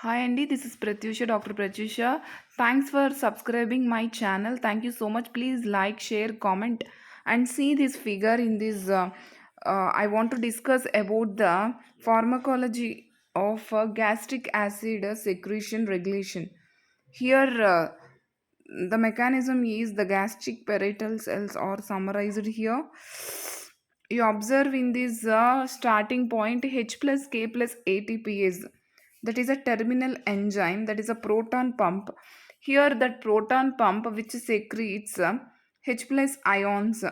Hi Andy, this is Pratyusha, Dr. Pratyusha. Thanks for subscribing my channel. Thank you so much. Please like, share, comment, and see this figure in this. I want to discuss about the pharmacology of gastric acid secretion regulation. Here, the mechanism is the gastric parietal cells are summarized here. You observe in this starting point H plus K plus ATPase, that is a terminal enzyme, that is a proton pump. Here that proton pump which secretes H plus ions.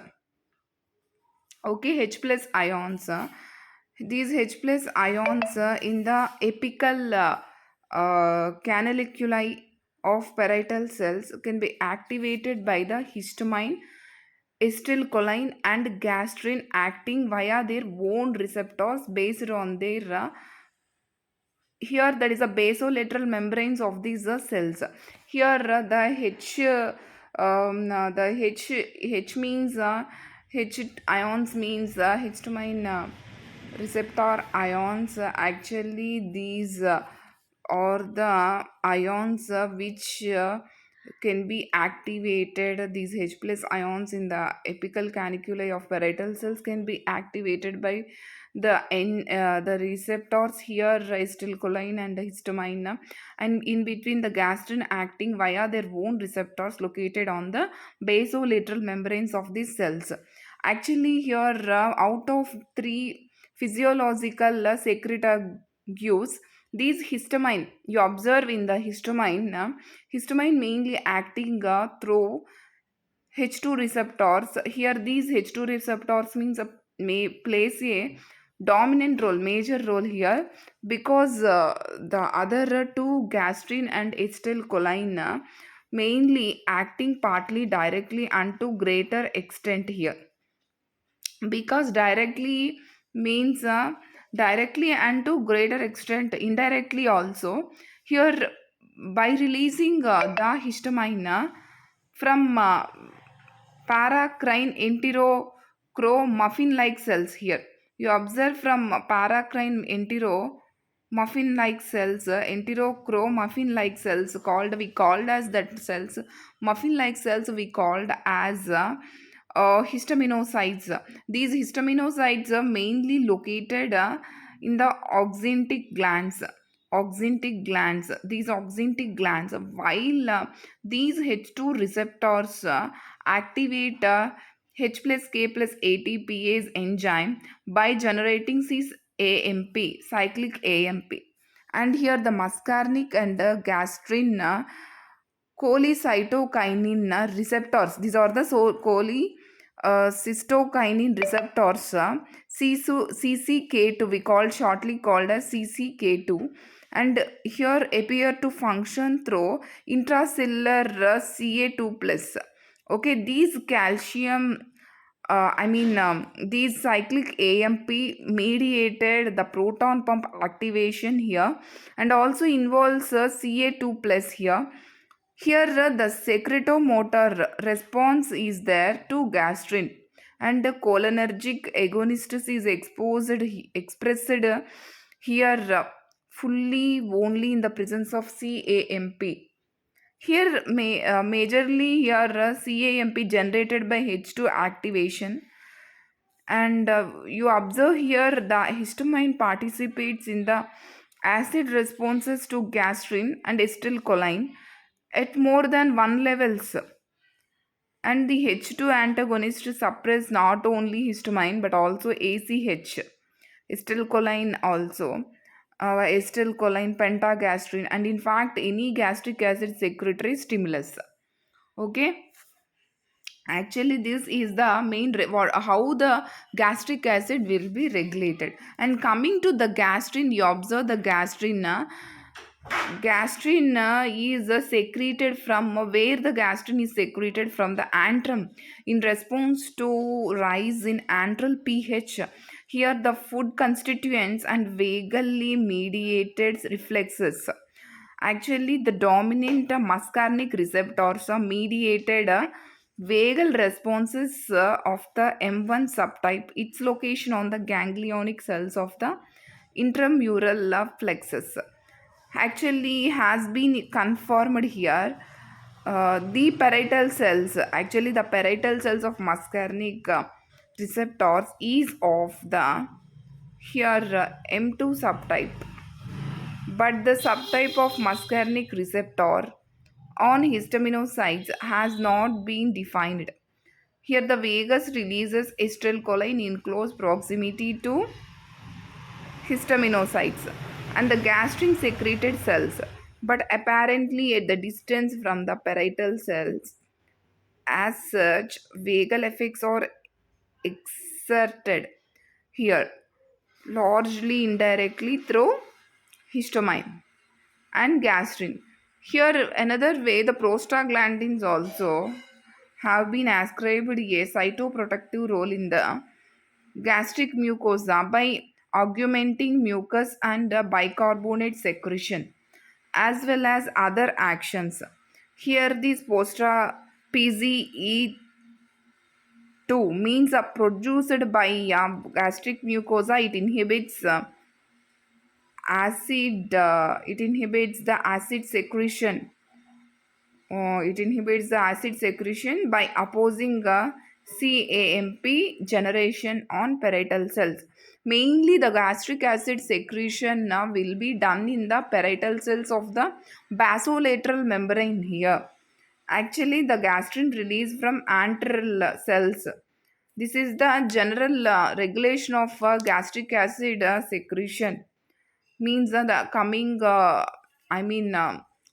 Okay, H plus ions. These H plus ions in the apical canaliculi of parietal cells can be activated by the histamine, acetylcholine, and gastrin acting via their own receptors based on their here that is a basolateral membranes of these cells. Here the H means H ions means histamine receptor ions. Actually these are the ions which can be activated. These H plus ions in the apical caniculi of parietal cells can be activated by the receptors here, acetylcholine and histamine, and in between the gastrin acting via their own receptors located on the basolateral membranes of these cells. Actually here out of three physiological secretagogues, these histamine you observe in the histamine mainly acting through H2 receptors. Here these H2 receptors means may plays a dominant role, major role here, because the other two gastrin and acetylcholine mainly acting partly directly and to greater extent here, because directly means directly and to greater extent indirectly also. Here by releasing the histamine from paracrine enterocro muffin like cells. Here you observe from paracrine entero muffin like cells, enterocro muffin like cells, called we called as that cells, muffin like cells we called as histaminocytes. These histaminocytes are mainly located in the oxyntic glands. Oxyntic glands. These oxyntic glands, while these H2 receptors activate H plus K plus ATPase enzyme by generating cis AMP, cyclic AMP. And here the muscarinic and gastrin cholecytokinin receptors. These are the cytokinin receptors. CCK2 we call shortly called as CCK2, and here appear to function through intracellular Ca2 plus. Okay, these calcium these cyclic AMP mediated the proton pump activation here, and also involves Ca2 plus here. Here, the secretomotor response is there to gastrin, and the cholinergic agonist is expressed here fully only in the presence of CAMP. Here, majorly here CAMP generated by H2 activation, and you observe here the histamine participates in the acid responses to gastrin and acetylcholine at more than one levels, and the H2 antagonist suppress not only histamine but also ACH, acetylcholine also, acetylcholine pentagastrin, and in fact any gastric acid secretory stimulus. Okay, actually this is the main how the gastric acid will be regulated. And coming to the gastrin, you observe the gastrin. Gastrin is secreted from where the gastrin is secreted from the antrum in response to rise in antral pH. Here the food constituents and vagally mediated reflexes. Actually the dominant muscarinic receptors are mediated vagal responses of the M1 subtype, its location on the ganglionic cells of the intramural plexus. actually has been confirmed here. The parietal cells, actually the parietal cells of muscarinic receptors is of the here M2 subtype, but the subtype of muscarinic receptor on histaminocytes has not been defined. Here the vagus releases acetylcholine in close proximity to histaminocytes and the gastrin secreted cells, but apparently at the distance from the parietal cells. As such, vagal effects are exerted here largely indirectly through histamine and gastrin. Here, another way, the prostaglandins also have been ascribed a cytoprotective role in the gastric mucosa by augmenting mucus and bicarbonate secretion as well as other actions. Here, this postra PZE2 means produced by gastric mucosa. It inhibits it inhibits the acid secretion. It inhibits the acid secretion by opposing CAMP generation on parietal cells. Mainly, the gastric acid secretion will be done in the parietal cells of the basolateral membrane here. Actually, the gastrin release from antral cells. This is the general regulation of gastric acid secretion. Means the coming,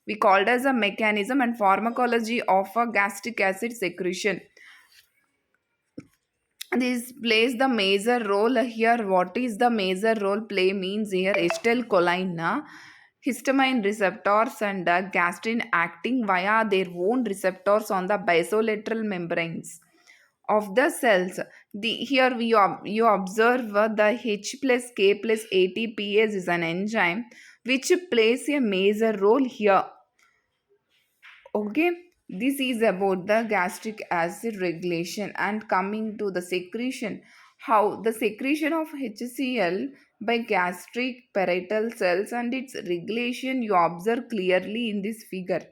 we called as a mechanism and pharmacology of a gastric acid secretion. This plays the major role here. What is the major role play means here? Acetylcholine, histamine receptors and gastrin acting via their own receptors on the basolateral membranes of the cells. Here you observe the H plus K plus ATPase is an enzyme which plays a major role here. Okay, this is about the gastric acid regulation and coming to the secretion. How the secretion of HCl by gastric parietal cells and its regulation you observe clearly in this figure.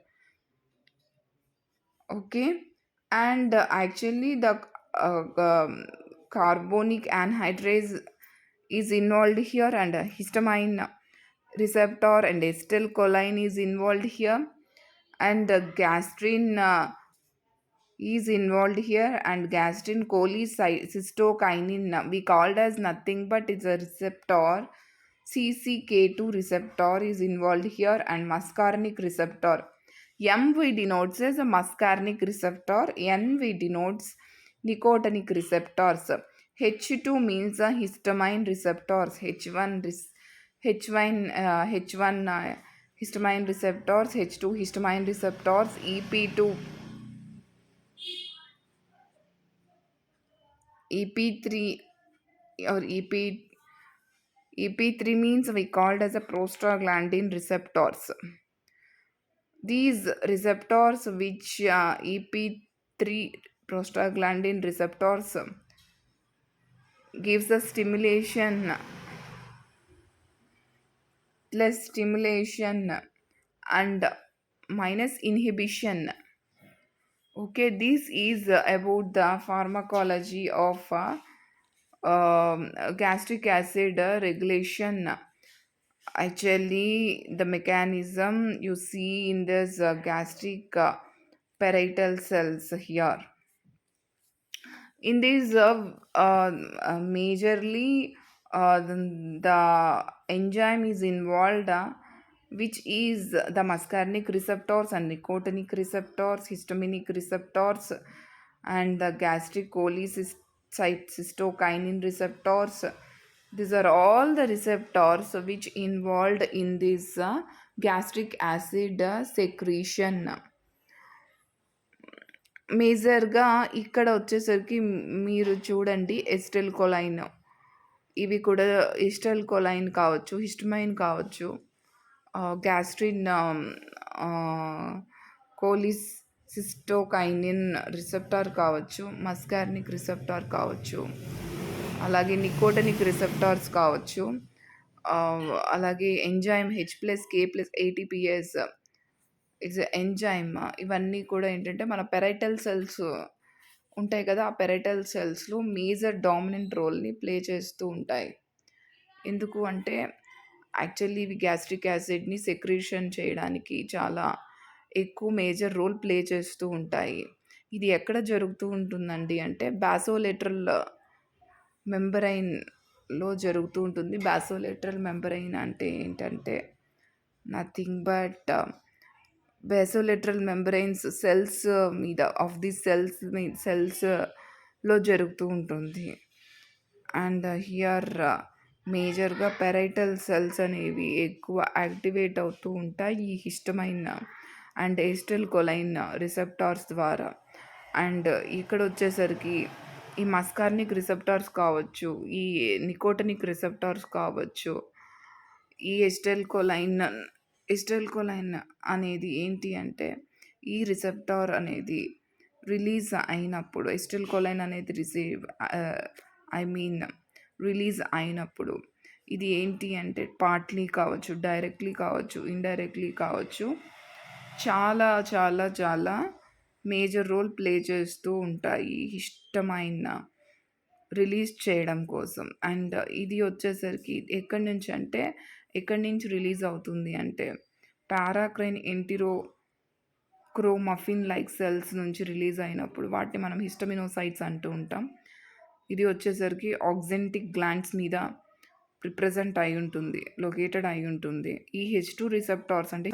Okay, and actually the carbonic anhydrase is involved here and histamine receptor and acetylcholine is involved here and gastrin is involved here and gastrin cholecystokinin we called as nothing but it's a receptor. CCK2 receptor is involved here and muscarinic receptor. M we denotes as a muscarinic receptor, N we denotes nicotinic receptors. H2 means histamine receptors, H1 histamine receptors, H2 histamine receptors, EP2 EP3 or EP3 means we called as a prostaglandin receptors. These receptors which EP3 prostaglandin receptors gives the stimulation less stimulation and minus inhibition. Okay, this is about the pharmacology of gastric acid regulation. Actually, the mechanism you see in this gastric parietal cells here. In this, majorly, the enzyme is involved, which is the muscarinic receptors and nicotinic receptors, histaminic receptors, and the gastric cholecystokinin receptors. These are all the receptors which involved in this gastric acid secretion. మేజర్‌గా ఇక్కడ వచ్చేసరికి మీరు చూడండి acetyl కొలైన్. ఇవి కూడా acetyl కొలైన్ కావచ్చు, histamine కావచ్చు, gastrin కోలిసిస్టోకైనిన్ receptor కావచ్చు, మస్కార్నిక్ రిసెప్టార్ కావచ్చు, అలాగే నికోటనిక్ రిసెప్టార్స్ కావచ్చు. అలాగే ఎంజైమ్ H+K+ATPase ఇట్స్ ఎంజైమ్. ఇవన్నీ కూడా ఏంటంటే మన పెరైటల్ సెల్స్ ఉంటాయి కదా! ఆ పెరైటల్ సెల్స్‌లో మేజర్ డామినెంట్ రోల్‌ని ప్లే చేస్తూ ఉంటాయి. ఎందుకు అంటే యాక్చువల్లీ ఇవి గ్యాస్ట్రిక్ యాసిడ్‌ని సెక్రీషన్ చేయడానికి చాలా ఎక్కువ మేజర్ రోల్ ప్లే చేస్తూ ఉంటాయి. ఇది ఎక్కడ జరుగుతూ ఉంటుందండి అంటే బాసోలేటరల్ మెంబ్రైన్‌లో జరుగుతూ ఉంటుంది. బాసోలేటరల్ మెంబ్రైన్ అంటే ఏంటంటే నథింగ్ బట్ బాసోలేటరల్ మెంబ్రైన్స్ సెల్స్ మీద ఆఫ్ ది సెల్స్‌లో జరుగుతూ ఉంటుంది. అండ్ హియర్ మేజర్‌గా పెరైటల్ సెల్స్ అనేవి ఎక్కువ యాక్టివేట్ అవుతూ ఉంటాయి ఈ హిస్టమైన్ అండ్ ఎసిటిల్కోలైన్ రిసెప్టార్స్ ద్వారా. అండ్ ఇక్కడొచ్చేసరికి ఈ మస్కార్నిక్ రిసెప్టార్స్ కావచ్చు, ఈ నికోటినిక్ రిసెప్టార్స్ కావచ్చు, ఈ ఎసిటిల్కోలైన్ అనేది ఏంటి అంటే ఈ రిసెప్టార్ అనేది రిలీజ్ అయినప్పుడు ఎసిటిల్కోలైన్ అనేది ఐ మీన్ రిలీజ్ అయినప్పుడు ఇది ఏంటి అంటే పార్ట్లీ కావచ్చు, డైరెక్ట్లీ కావచ్చు, ఇండైరెక్ట్లీ కావచ్చు, చాలా చాలా చాలా మేజర్ రోల్ ప్లే చేస్తూ ఉంటాయి హిస్టమైన్ రిలీజ్ చేయడం కోసం. అండ్ ఇది వచ్చేసరికి ఎక్కడి నుంచి రిలీజ్ అవుతుంది అంటే పారాక్రైన్ ఎంటిరోక్రోమఫిన్ లైక్ సెల్స్ నుంచి రిలీజ్ అయినప్పుడు వాటిని మనం హిస్టమినోసైట్స్ అంటూ ఉంటాం. ఇది వచ్చేసరికి ఆక్సెంటిక్ గ్లాండ్స్ మీద లొకేటెడ్ అయి ఉంటుంది. ఈ H2 రిసెప్టార్స్ అంటే